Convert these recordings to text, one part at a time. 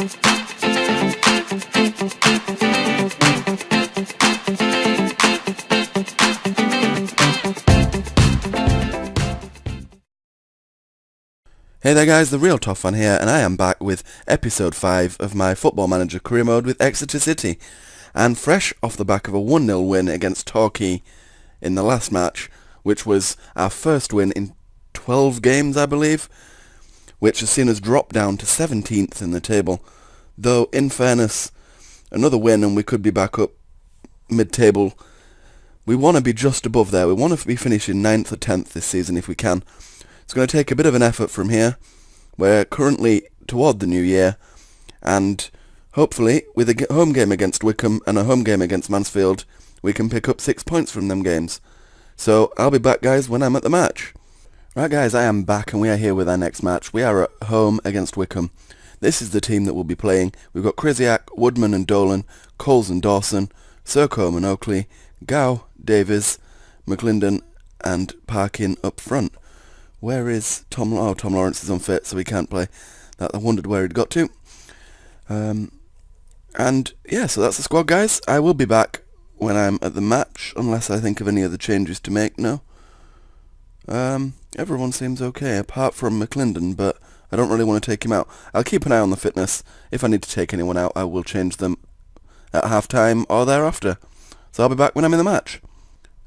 Hey there guys, therealtofffan here, and I am back with episode 5 of my Football Manager career mode with Exeter City. And fresh off the back of a 1-0 win against Torquay in the last match, which was our first win in 12 games I believe, which has seen us drop down to 17th in the table. Though in fairness, another win and we could be back up mid-table. We want to be just above there, we want to be finishing 9th or 10th this season if we can. It's going to take a bit of an effort from here. We're currently toward the new year, and hopefully with a home game against Wycombe and a home game against Mansfield, we can pick up 6 points from them games. So I'll be back guys when I'm at the match. Right guys, I am back and we are here with our next match. We are at home against Wycombe. This is the team that we'll be playing. We've got Krysiak, Woodman and Dolan, Coles and Dawson, Sercombe and Oakley, Gow, Davies, McClendon and Parkin up front. Where is Tom? Oh, Tom Lawrence is unfit, so he can't play. That I wondered where he'd got to. And yeah, so that's the squad, guys. I will be back when I'm at the match, unless I think of any other changes to make. No. Everyone seems okay, apart from McClendon, but I don't really want to take him out. I'll keep an eye on the fitness. If I need to take anyone out, I will change them at half-time or thereafter. So I'll be back when I'm in the match.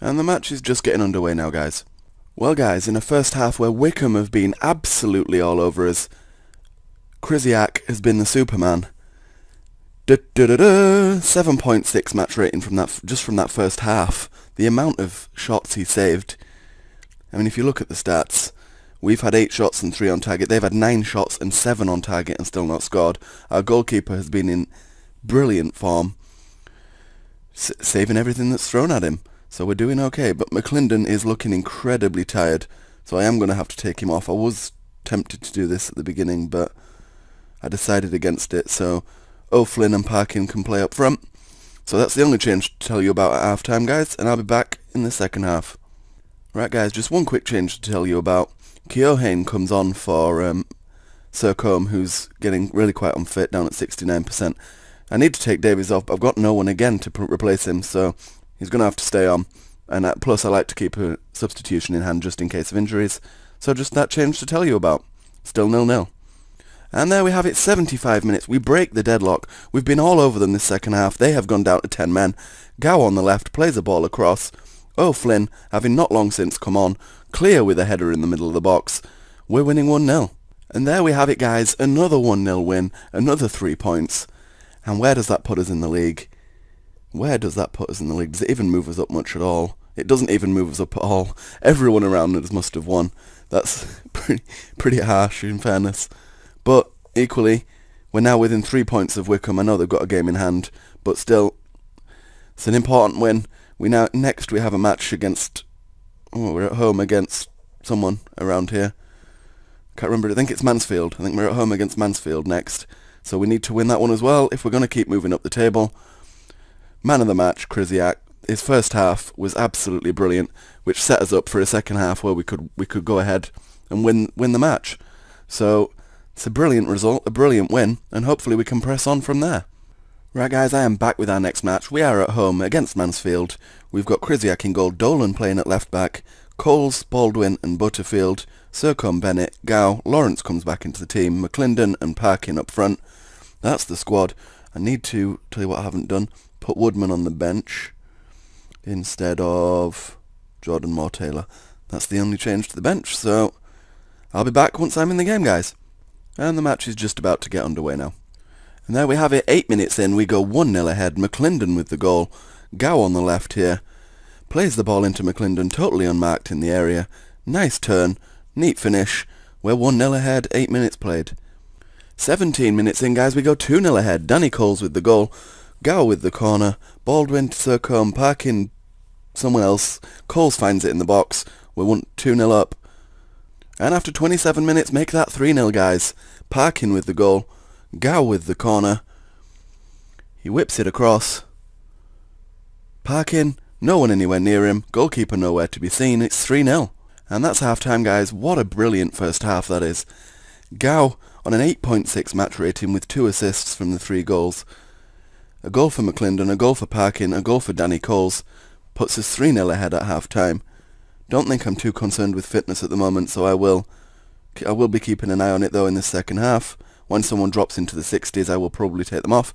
And the match is just getting underway now, guys. Well guys, in a first half where Wycombe have been absolutely all over us, Krysiak has been the Superman. 7.6 match rating from that, just from that first half. The amount of shots he saved. I mean, if you look at the stats, we've had 8 shots and 3 on target. They've had 9 shots and 7 on target and still not scored. Our goalkeeper has been in brilliant form, saving everything that's thrown at him. So we're doing okay, but McClendon is looking incredibly tired, so I am going to have to take him off. I was tempted to do this at the beginning, but I decided against it, so O'Flynn and Parkin can play up front. So that's the only change to tell you about at half-time, guys, and I'll be back in the second half. Right, guys, just one quick change to tell you about. Keohane comes on for Sercombe, who's getting really quite unfit, down at 69%. I need to take Davies off, but I've got no one again to replace him, so he's going to have to stay on, and plus I like to keep a substitution in hand just in case of injuries. So just that change to tell you about. Still 0-0. And there we have it, 75 minutes. We break the deadlock. We've been all over them this second half. They have gone down to 10 men. Gow on the left plays a ball across. O'Flynn, having not long since come on, clear with a header in the middle of the box. We're winning 1-0. And there we have it, guys. Another 1-0 win. Another 3 points. And where does that put us in the league? Where does that put us in the league? Does it even move us up much at all? It doesn't even move us up at all. Everyone around us must have won. That's pretty harsh, in fairness. But equally, we're now within 3 points of Wycombe. I know they've got a game in hand, but still, it's an important win. Next we have a match against... Oh, we're at home against someone around here. Can't remember. I think it's Mansfield. I think we're at home against Mansfield next. So we need to win that one as well if we're going to keep moving up the table. Man of the match, Krysiak. His first half was absolutely brilliant, which set us up for a second half where we could go ahead and win the match. So it's a brilliant result, a brilliant win, and hopefully we can press on from there. Right guys, I am back with our next match. We are at home against Mansfield. We've got Krysiak in goal, Dolan playing at left back, Coles, Baldwin and Butterfield, Sercombe, Bennett, Gow, Lawrence comes back into the team, McClendon and Parkin up front. That's the squad. I need to tell you what I haven't done. Put Woodman on the bench instead of Jordan Moore-Taylor. That's the only change to the bench, so I'll be back once I'm in the game, guys. And the match is just about to get underway now. And there we have it, 8 minutes in, we go 1-0 ahead. McClendon with the goal. Gow on the left here. Plays the ball into McClendon, totally unmarked in the area. Nice turn, neat finish. We're 1-0 ahead, 8 minutes played. 17 minutes in, guys, we go 2-0 ahead. Danny Coles with the goal. Gow with the corner. Baldwin to Sercombe, Parkin somewhere else. Coles finds it in the box. We're 2-0 up. And after 27 minutes, make that 3-0, guys. Parkin with the goal. Gow with the corner. He whips it across. Parkin, no one anywhere near him. Goalkeeper nowhere to be seen. It's 3-0. And that's half-time, guys. What a brilliant first half that is. Gow on an 8.6 match rating with 2 assists from the 3 goals. A goal for McClendon, a goal for Parkin, a goal for Danny Coles. Puts us 3-0 ahead at half-time. Don't think I'm too concerned with fitness at the moment, so I will be keeping an eye on it though in the second half. When someone drops into the 60s, I will probably take them off.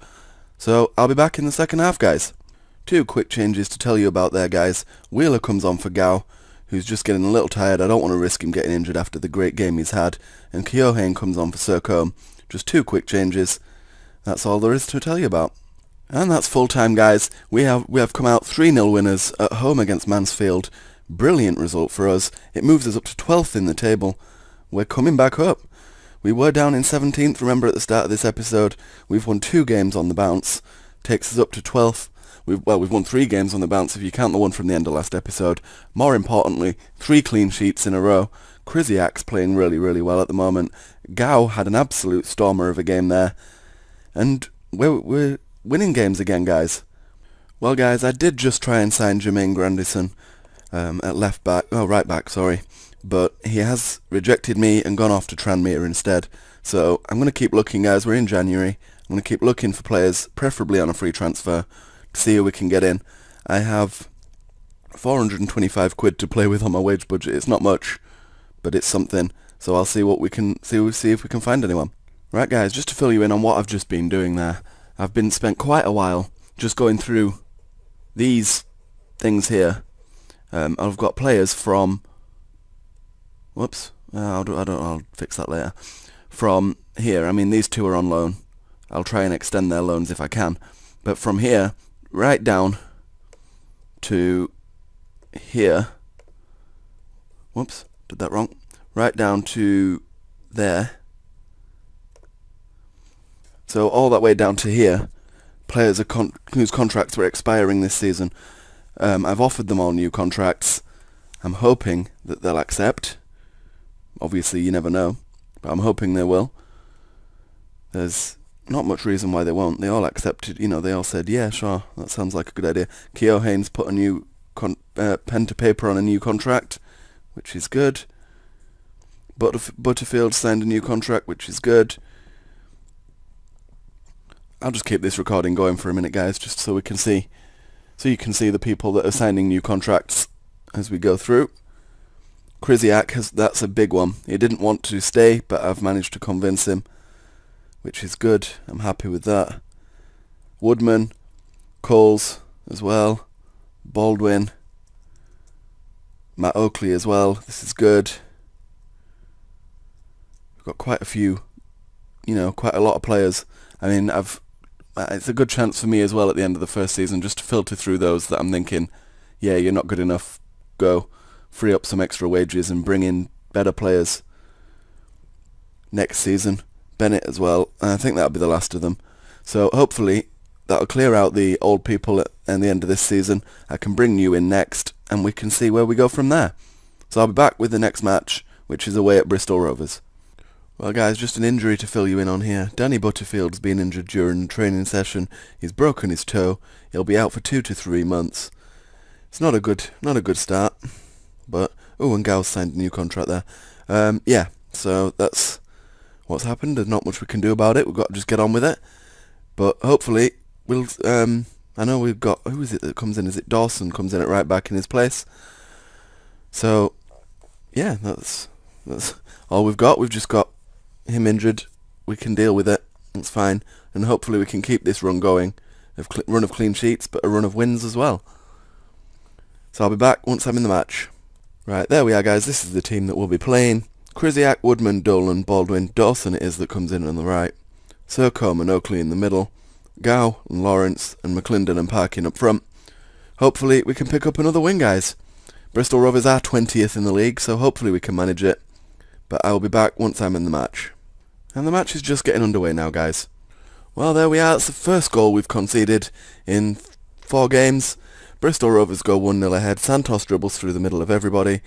So I'll be back in the second half, guys. 2 quick changes to tell you about there, guys. Wheeler comes on for Gow, who's just getting a little tired. I don't want to risk him getting injured after the great game he's had. And Keohane comes on for Surcombe. Just 2 quick changes. That's all there is to tell you about. And that's full time, guys. We have come out 3-0 winners at home against Mansfield. Brilliant result for us. It moves us up to 12th in the table. We're coming back up. We were down in 17th, remember, at the start of this episode. We've won 2 games on the bounce. Takes us up to 12th. We've won 3 games on the bounce if you count the one from the end of last episode. More importantly, 3 clean sheets in a row. Krysiak's playing really, really well at the moment. Gow had an absolute stormer of a game there. And we're winning games again, guys. Well, guys, I did just try and sign Jermaine Grandison at right back, sorry. But he has rejected me and gone off to Tranmere instead. So I'm going to keep looking, guys. We're in January. I'm going to keep looking for players, preferably on a free transfer, to see who we can get in. I have 425 quid to play with on my wage budget. It's not much, but it's something. So I'll see what we can see if we can find anyone. Right, guys, just to fill you in on what I've just been doing there. I've spent quite a while just going through these things here. I've got players from... Whoops. I'll fix that later. From here, I mean, these 2 are on loan. I'll try and extend their loans if I can. But from here, right down to here... Whoops, did that wrong. Right down to there. So all that way down to here, players whose contracts were expiring this season. I've offered them all new contracts. I'm hoping that they'll accept. Obviously, you never know, but I'm hoping they will. There's not much reason why they won't. They all accepted, they all said, yeah, sure, that sounds like a good idea. Keohane's put a new pen to paper on a new contract, which is good. Butterfield signed a new contract, which is good. I'll just keep this recording going for a minute, guys, just so we can see, you can see the people that are signing new contracts as we go through. Krysiak, that's a big one. He didn't want to stay, but I've managed to convince him, which is good. I'm happy with that. Woodman, Coles as well, Baldwin, Matt Oakley as well. This is good. We've got quite a few, quite a lot of players. I mean, it's a good chance for me as well at the end of the first season just to filter through those that I'm thinking, yeah, you're not good enough, go. Free up some extra wages and bring in better players next season. Bennett as well, and I think that'll be the last of them. So hopefully that'll clear out the old people at the end of this season. I can bring you in next, and we can see where we go from there. So I'll be back with the next match, which is away at Bristol Rovers. Well, guys, just an injury to fill you in on here. Danny Butterfield's been injured during the training session. He's broken his toe. He'll be out for 2 to 3 months. It's not a good start. But and Gow's signed a new contract there. Yeah, so that's what's happened. There's not much we can do about it. We've got to just get on with it. But hopefully we'll. I know we've got, who is it that comes in? Is it Dawson comes in at right back in his place? So yeah, that's all we've got. We've just got him injured. We can deal with it. It's fine, and hopefully we can keep this run going. Run of clean sheets, but a run of wins as well. So I'll be back once I'm in the match. Right, there we are, guys. This is the team that we'll be playing. Krysiak, Woodman, Dolan, Baldwin, Dawson it is that comes in on the right. Surcombe and Oakley in the middle. Gow and Lawrence and McClendon and Parkin up front. Hopefully we can pick up another win, guys. Bristol Rovers are 20th in the league, so hopefully we can manage it. But I will be back once I'm in the match. And the match is just getting underway now, guys. Well, there we are. It's the first goal we've conceded in 4 games. Bristol Rovers go 1-0 ahead. Santos dribbles through the middle of everybody.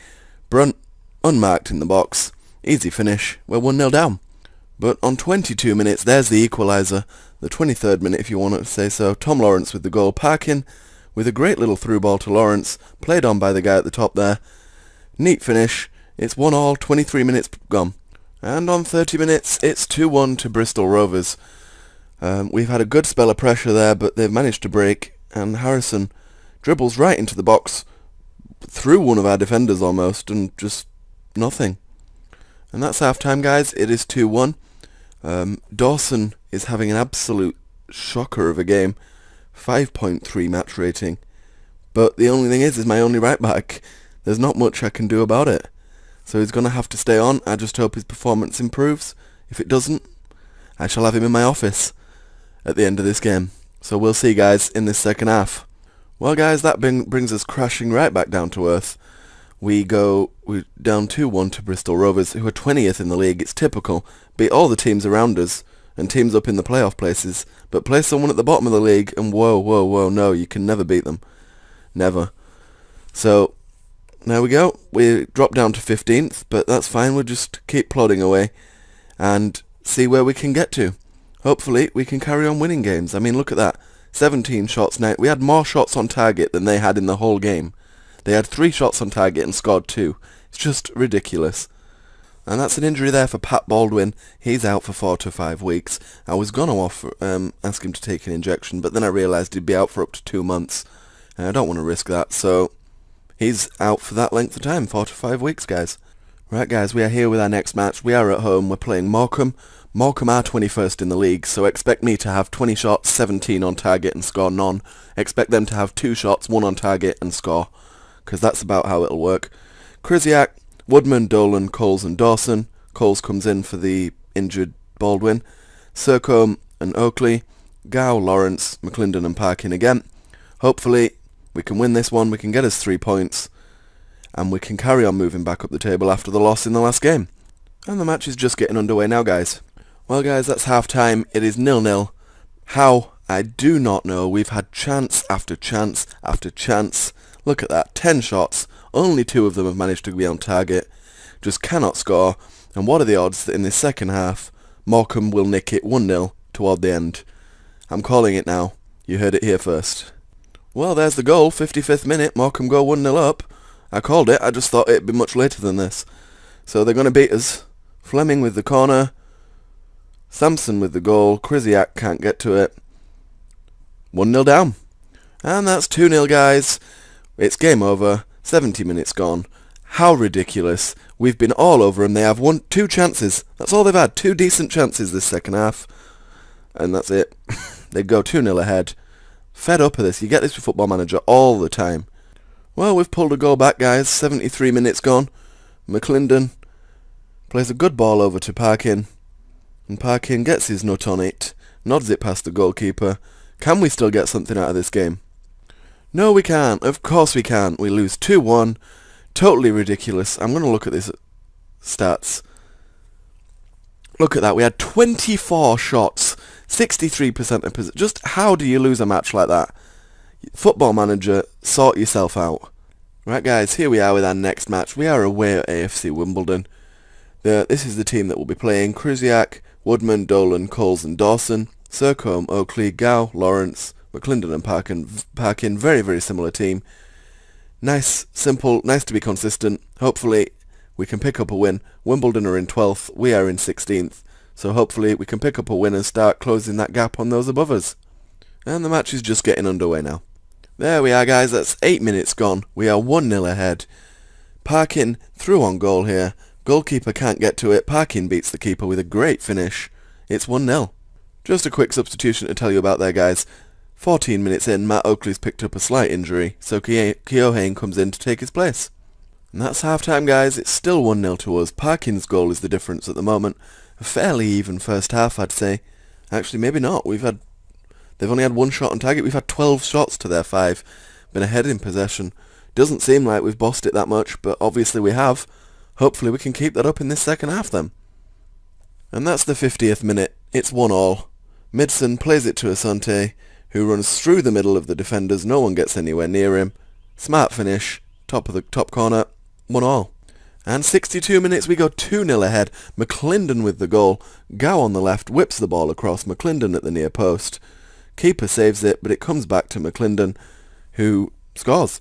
Brunt, unmarked in the box. Easy finish. We're 1-0 down. But on 22 minutes, there's the equaliser. The 23rd minute, if you want to say so. Tom Lawrence with the goal. Parkin with a great little through ball to Lawrence. Played on by the guy at the top there. Neat finish. It's 1-1, 23 minutes gone. And on 30 minutes, it's 2-1 to Bristol Rovers. We've had a good spell of pressure there, but they've managed to break, and Harrison dribbles right into the box, through one of our defenders almost, and just nothing. And that's half-time, guys. It is 2-1. Dawson is having an absolute shocker of a game. 5.3 match rating. But the only thing is my only right back. There's not much I can do about it. So he's going to have to stay on. I just hope his performance improves. If it doesn't, I shall have him in my office at the end of this game. So we'll see, guys, in this second half. Well, guys, that brings us crashing right back down to earth. We're down 2-1 to Bristol Rovers, who are 20th in the league. It's typical. Beat all the teams around us and teams up in the playoff places, but play someone at the bottom of the league and whoa, no, you can never beat them. Never. So, there we go. We dropped down to 15th, but that's fine. We'll just keep plodding away and see where we can get to. Hopefully, we can carry on winning games. I mean, look at that. 17 shots now. We had more shots on target than they had in the whole game. They had 3 shots on target and scored 2. It's just ridiculous. And that's an injury there for Pat Baldwin. He's out for 4 to 5 weeks. I was going to ask him to take an injection, but then I realised he'd be out for up to 2 months. And I don't want to risk that, so he's out for that length of time, 4 to 5 weeks, guys. Right, guys, we are here with our next match. We are at home. We're playing Morecambe. Morecambe are 21st in the league, so expect me to have 20 shots, 17 on target and score none. Expect them to have 2 shots, 1 on target and score, because that's about how it'll work. Krysiak, Woodman, Dolan, Coles and Dawson. Coles comes in for the injured Baldwin. Sercombe and Oakley. Gow, Lawrence, McClendon and Parkin again. Hopefully we can win this one, we can get us 3 points, and we can carry on moving back up the table after the loss in the last game. And the match is just getting underway now, guys. Well, guys, that's half-time. It is 0-0. How? I do not know. We've had chance after chance after chance. Look at that. 10 shots. Only 2 of them have managed to be on target. Just cannot score. And what are the odds that in this second half, Morecambe will nick it 1-0 toward the end? I'm calling it now. You heard it here first. Well, there's the goal. 55th minute. Morecambe go 1-0 up. I called it. I just thought it'd be much later than this. So they're going to beat us. Fleming with the corner. Sampson with the goal. Krysiak can't get to it. 1-0 down. And that's 2-0, guys. It's game over. 70 minutes gone. How ridiculous. We've been all over them. They have 2 chances. That's all they've had. 2 decent chances this second half. And that's it. They go 2-0 ahead. Fed up of this. You get this with Football Manager all the time. Well, we've pulled a goal back, guys. 73 minutes gone. McClendon plays a good ball over to Parkin. And Parkin gets his nut on it. Nods it past the goalkeeper. Can we still get something out of this game? No, we can't. Of course we can't. We lose 2-1. Totally ridiculous. I'm going to look at this stats. Look at that. We had 24 shots. 63% of possession. Just how do you lose a match like that? Football Manager, sort yourself out. Right, guys, here we are with our next match. We are away at AFC Wimbledon. This is the team that will be playing. Krysiak, Woodman, Dolan, Coles and Dawson. Sercombe, Oakley, Gow, Lawrence, McClendon and Parkin. Very, very similar team. Nice, simple, nice to be consistent. Hopefully we can pick up a win. Wimbledon are in 12th. We are in 16th. So hopefully we can pick up a win and start closing that gap on those above us. And the match is just getting underway now. There we are, guys. That's 8 minutes gone. We are 1-0 ahead. Parkin through on goal here. Goalkeeper can't get to it. Parkin beats the keeper with a great finish. It's 1-0. Just a quick substitution to tell you about there, guys. 14 minutes in, Matt Oakley's picked up a slight injury, so Keohane comes in to take his place. And that's half-time, guys. It's still 1-0 to us. Parkin's goal is the difference at the moment. A fairly even first half, I'd say. Actually, maybe not. They've only had 1 shot on target. We've had 12 shots to their 5. Been ahead in possession. Doesn't seem like we've bossed it that much, but obviously we have. Hopefully we can keep that up in this second half then. And that's the 50th minute. It's 1-1. Midson plays it to Asante, who runs through the middle of the defenders. No one gets anywhere near him. Smart finish. Top of the top corner. 1-1. And 62 minutes, we go 2-0 ahead. McClendon with the goal. Gow on the left whips the ball across. McClendon at the near post. Keeper saves it, but it comes back to McClendon, who scores.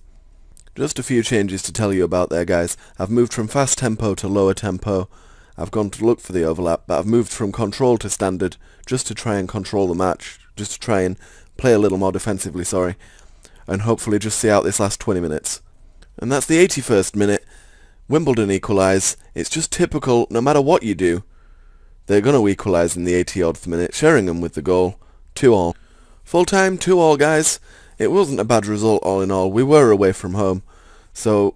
Just a few changes to tell you about there, guys. I've moved from fast tempo to lower tempo. I've gone to look for the overlap, but I've moved from control to standard just to try and control the match, just to try and play a little more defensively, and hopefully just see out this last 20 minutes. And that's the 81st minute. Wimbledon equalise. It's just typical, no matter what you do, they're going to equalise in the 80th minute. Sheringham with the goal. 2-2. Full time, 2-2, guys. It wasn't a bad result all in all. We were away from home, so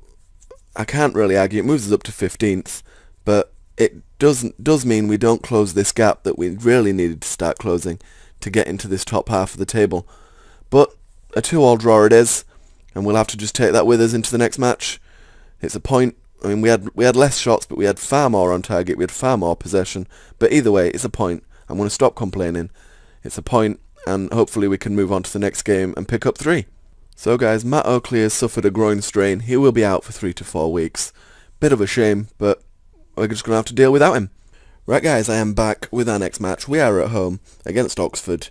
I can't really argue. It moves us up to 15th, but it does mean we don't close this gap that we really needed to start closing to get into this top half of the table. But a 2-2 draw it is, and we'll have to just take that with us into the next match. It's a point. I mean, we had less shots, but we had far more on target. We had far more possession. But either way, it's a point. I'm going to stop complaining. It's a point, and hopefully we can move on to the next game and pick up 3. So guys, Matt Oakley has suffered a groin strain. He will be out for 3 to 4 weeks. Bit of a shame, but we're just going to have to deal without him. Right guys, I am back with our next match. We are at home against Oxford.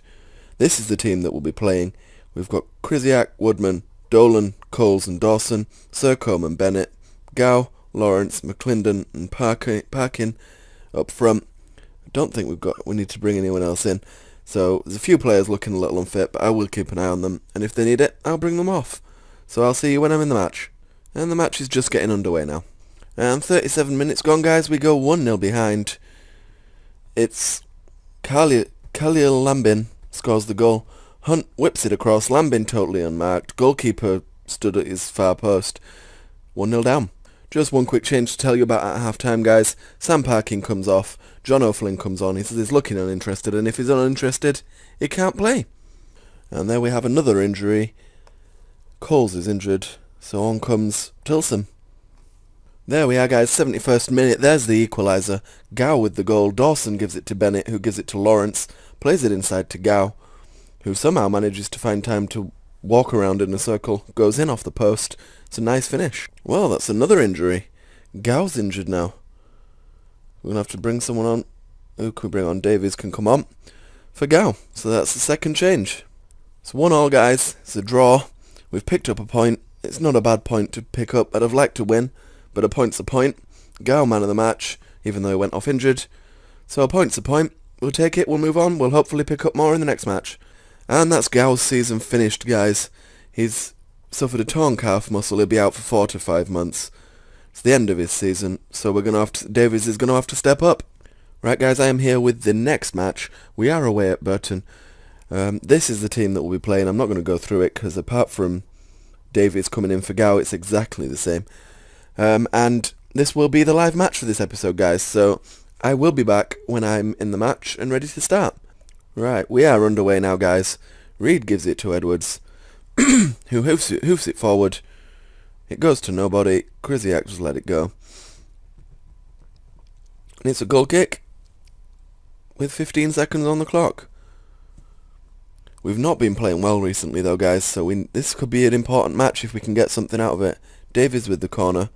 This is the team that will be playing. We've got Krisiak, Woodman, Dolan, Coles and Dawson, Sercombe and Bennett, Gow, Lawrence, McClendon and Parkin up front. I don't think we need to bring anyone else in. So there's a few players looking a little unfit, but I will keep an eye on them, and if they need it, I'll bring them off. So I'll see you when I'm in the match. And the match is just getting underway now. And 37 minutes gone, guys. We go 1-0 behind. It's Khalil Lambin scores the goal. Hunt whips it across. Lambin totally unmarked. Goalkeeper stood at his far post. 1-0 down. Just one quick change to tell you about at half-time, guys. Sam Parkin comes off. John O'Flynn comes on. He says he's looking uninterested, and if he's uninterested, he can't play. And there we have another injury. Coles is injured, so on comes Tilson. There we are, guys. 71st minute. There's the equaliser. Gow with the goal. Dawson gives it to Bennett, who gives it to Lawrence. Plays it inside to Gow, who somehow manages to find time to walk around in a circle. Goes in off the post. It's a nice finish. Well, that's another injury. Gow's injured now. We're going to have to bring someone on. Who can we bring on? Davies can come on for Gow. So that's the second change. It's 1-1, guys. It's a draw. We've picked up a point. It's not a bad point to pick up. I'd have liked to win, but a point's a point. Gow, man of the match, even though he went off injured. So a point's a point. We'll take it. We'll move on. We'll hopefully pick up more in the next match. And that's Gow's season finished, guys. He's suffered a torn calf muscle. He'll be out for 4 to 5 months. It's the end of his season, so we're gonna have to. Davies is gonna have to step up. Right, guys, I am here with the next match. We are away at Burton. This is the team that we'll be playing. I'm not going to go through it because apart from Davies coming in for Gow, it's exactly the same. And this will be the live match for this episode, guys. So I will be back when I'm in the match and ready to start. Right, we are underway now, guys. Reed gives it to Edwards, who hoofs it forward. It goes to nobody. Krisiak just let it go. And it's a goal kick with 15 seconds on the clock. We've not been playing well recently though, guys, so this could be an important match if we can get something out of it. Davies with the corner.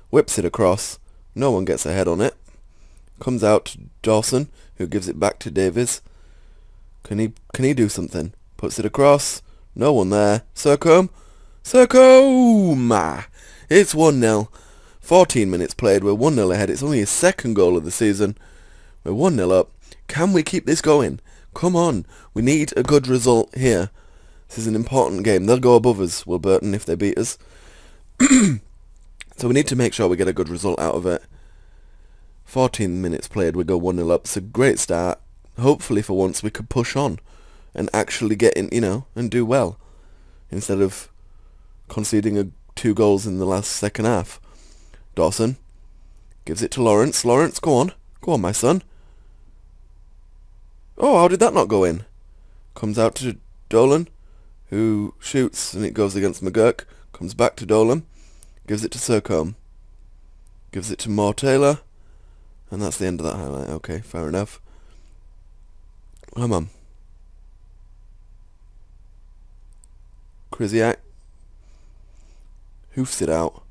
Whips it across. No one gets a head on it. Comes out to Dawson, who gives it back to Davies. Can he do something? Puts it across. No one there. Sercombe. It's 1-0. 14 minutes played. We're 1-0 ahead. It's only his second goal of the season. We're 1-0 up. Can we keep this going? Come on. We need a good result here. This is an important game. They'll go above us, will Burton, if they beat us. So we need to make sure we get a good result out of it. 14 minutes played. We go 1-0 up. It's a great start. Hopefully for once we could push on and actually get in, and do well, instead of conceding 2 goals in the last second half. Dawson gives it to Lawrence. Lawrence, go on. Go on, my son. Oh, how did that not go in? Comes out to Dolan, who shoots, and it goes against McGurk. Comes back to Dolan. Gives it to Sercombe. Gives it to Moore Taylor. And that's the end of that highlight. Okay, fair enough. Come on. Krisiak hoofs it out.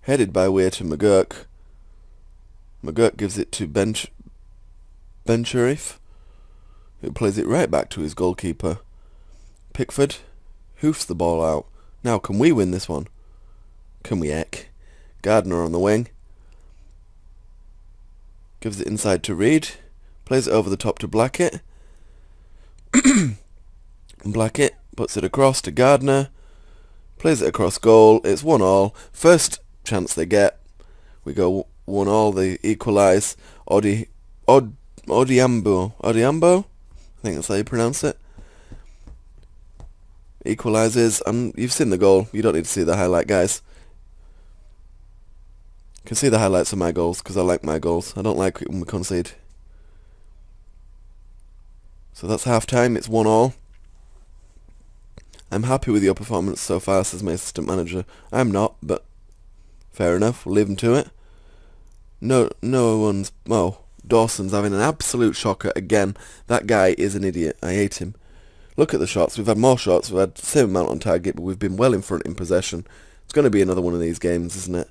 Headed by Weir to McGurk. McGurk gives it to Ben Sharif, who plays it right back to his goalkeeper. Pickford hoofs the ball out. Now, can we win this one? Can we, Eck? Gardner on the wing. Gives it inside to Reed. Plays it over the top to Blackett. Blackett puts it across to Gardner. Plays it across goal. It's 1-1. First chance they get. We go 1-1. They equalise. Odiambo. I think that's how you pronounce it. Equalises. And you've seen the goal. You don't need to see the highlight, guys. You can see the highlights of my goals because I like my goals. I don't like it when we concede. So that's half time. It's 1-1. I'm happy with your performance so far, says my assistant manager. I'm not, but fair enough. We'll leave him to it. No one's... Oh, Dawson's having an absolute shocker again. That guy is an idiot. I hate him. Look at the shots. We've had more shots. We've had the same amount on target, but we've been well in front in possession. It's going to be another one of these games, isn't it?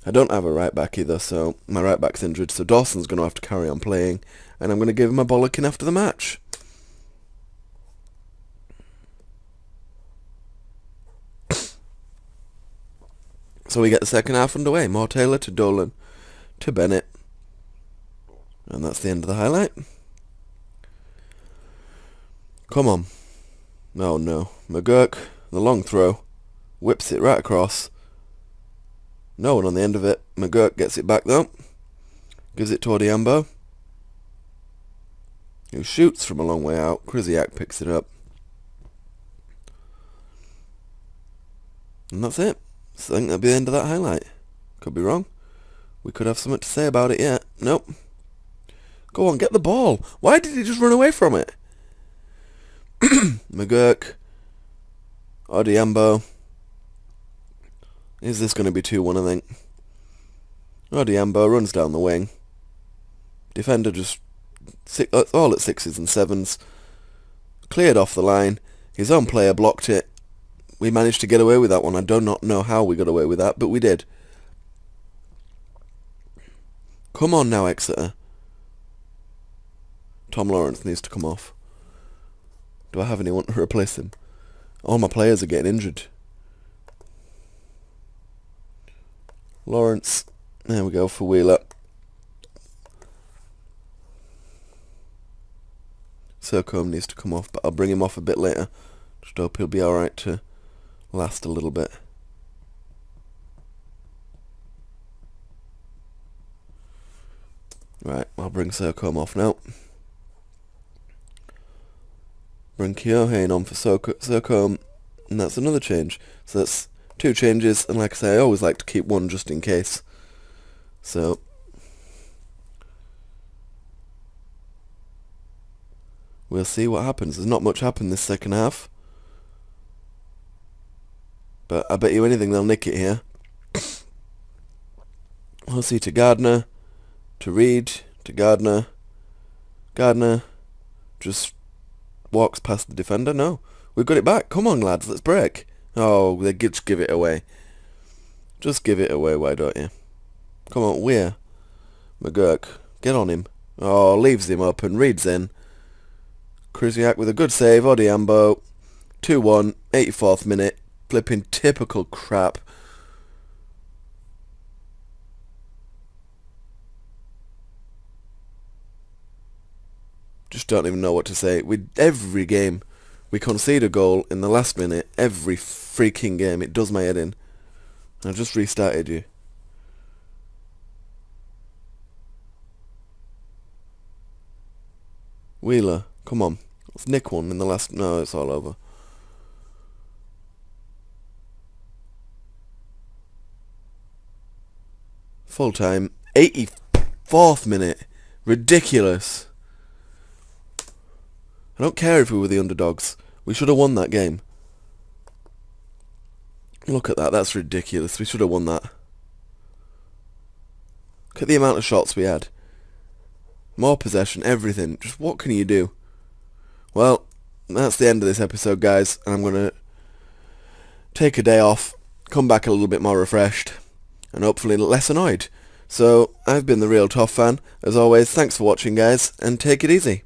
I don't have a right back either, so my right back's injured, so Dawson's going to have to carry on playing, and I'm going to give him a bollocking after the match. So we get the second half underway. More Taylor to Dolan to Bennett. And that's the end of the highlight. Come on. Oh no. McGurk, the long throw. Whips it right across. No one on the end of it. McGurk gets it back though. Gives it to Odiambo, who shoots from a long way out. Krysiak picks it up. And that's it. So I think that'll be the end of that highlight. Could be wrong. We could have something to say about it yet. Nope. Go on, get the ball. Why did he just run away from it? McGurk. Odiambo. Is this going to be 2-1, I think? Odiambo runs down the wing. Defender just... all at 6s and 7s. Cleared off the line. His own player blocked it. We managed to get away with that one. I do not know how we got away with that, but we did. Come on now, Exeter. Tom Lawrence needs to come off. Do I have anyone to replace him? All my players are getting injured. Lawrence. There we go for Wheeler. Sercombe needs to come off, but I'll bring him off a bit later. Just hope he'll be alright to last a little bit. Right, I'll bring Sercombe off now. Bring Keohane on for Sercombe, and that's another change. So that's 2 changes, and like I say, I always like to keep one just in case. So we'll see what happens. There's not much happened this second half, but I bet you anything they'll nick it here. We'll see to Gardner, to Reed, to Gardner. Gardner just walks past the defender. No, we've got it back. Come on, lads, let's break. Oh, they just give it away. Just give it away, why don't you? Come on, Weir. McGurk, get on him. Oh, leaves him up and Reed's in. Krysiak with a good save. Odiambo. 2-1, 84th minute. Flipping typical crap. Just don't even know what to say. Every game, we concede a goal in the last minute. Every freaking game. It does my head in. I just restarted you. Wheeler, come on. Let's nick one in the last... No, it's all over. Full time. 84th minute. Ridiculous. I don't care if we were the underdogs. We should have won that game. Look at that. That's ridiculous. We should have won that. Look at the amount of shots we had. More possession, everything. Just what can you do? Well, that's the end of this episode, guys. And I'm going to take a day off, come back a little bit more refreshed, and hopefully less annoyed. So, I've been the Real Toff Fan. As always, thanks for watching, guys, and take it easy.